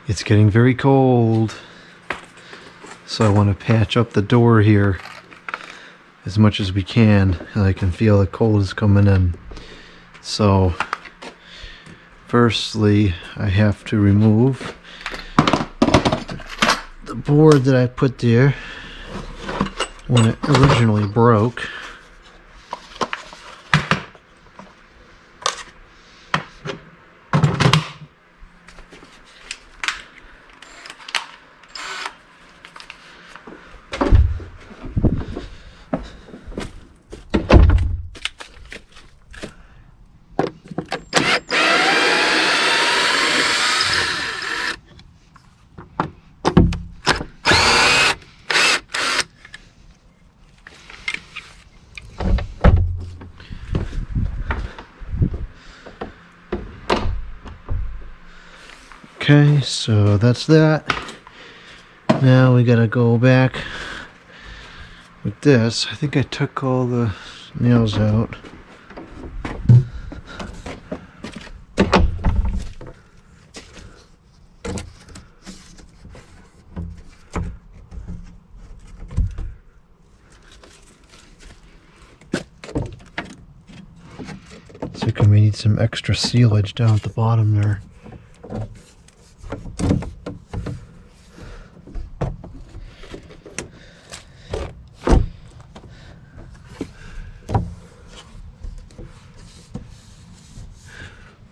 It's getting very cold, so I want to patch up the door here as much as we can. I can feel the cold is coming in. So firstly, I have to remove the board that I put there when it originally broke. Okay, so that's that. Now we gotta go back with this. I think I took all the nails out. So we need some extra sealage down at the bottom there.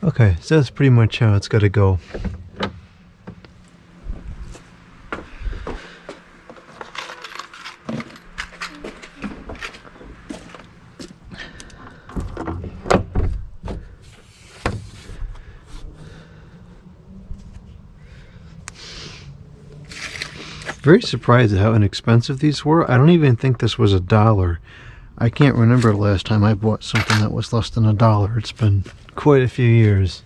Okay, so that's pretty much how it's got to go. Very surprised at how inexpensive these were. I don't even think this was $1. I can't remember the last time I bought something that was less than $1. It's been quite a few years.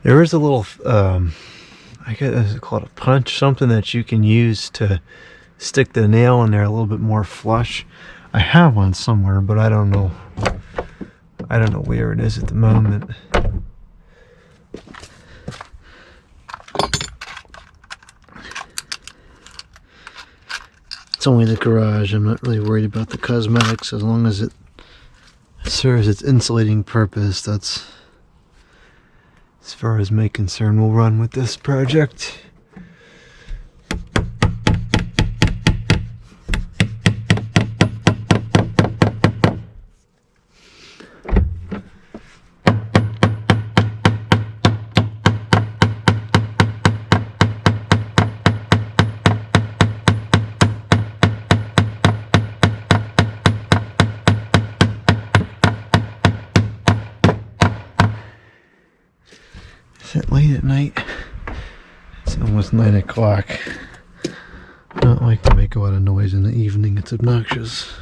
There is a little, I guess it's called a punch, something that you can use to stick the nail in there a little bit more flush. I have one somewhere, but I don't know where it is at the moment. It's only the garage. I'm not really worried about the cosmetics as long as it serves its insulating purpose. That's as far as my concern will run with this project. Is it late at night? It's almost 9 o'clock. I don't like to make a lot of noise in the evening. It's obnoxious.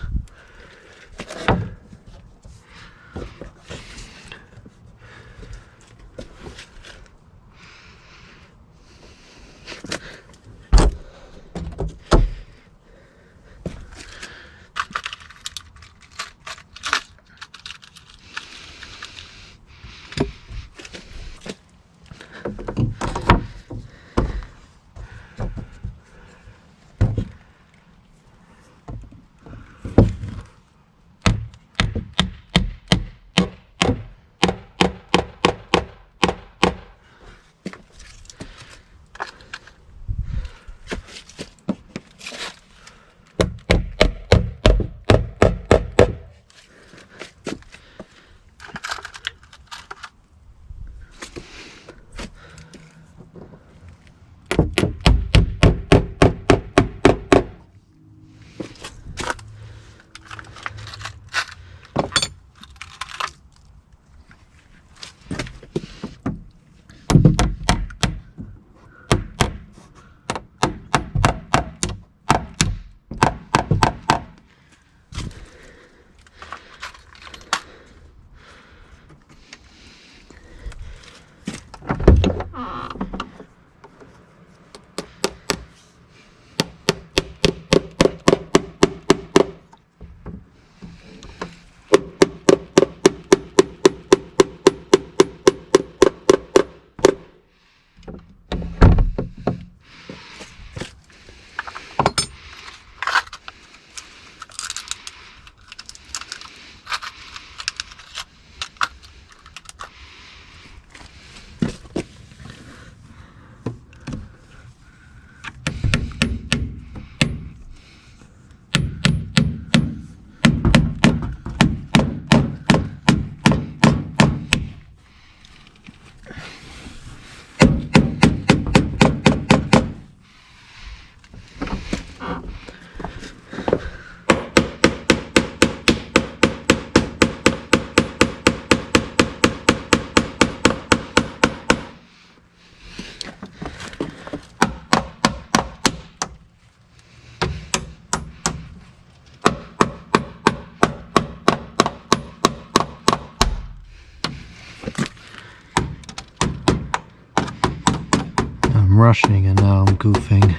I'm rushing and now I'm goofing.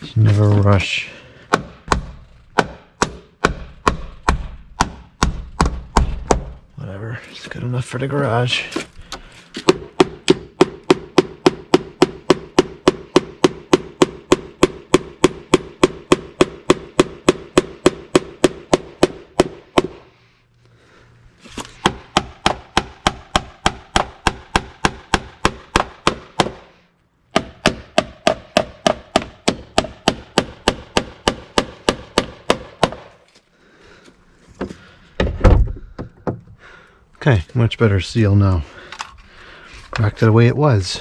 You never rush. Whatever, it's good enough for the garage. Okay, much better seal now. Back to the way it was.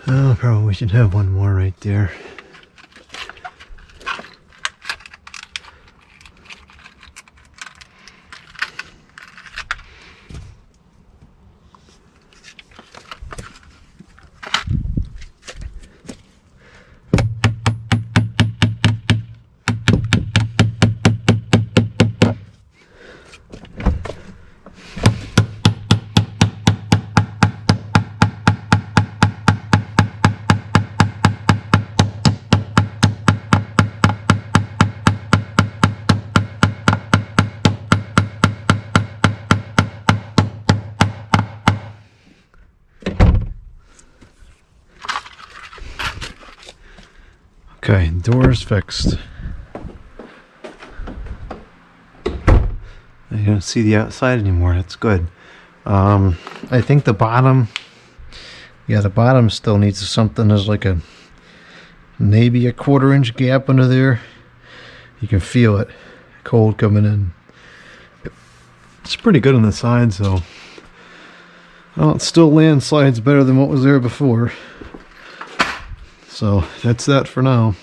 Oh, probably we should have one more right there. Okay, door's fixed. I don't see the outside anymore. That's good. I think the bottom, yeah, the bottom still needs something. There's like a maybe a 1/4 inch gap under there. You can feel it, cold coming in. It's pretty good on the sides though. Well, it still landslides better than what was there before. So that's that for now.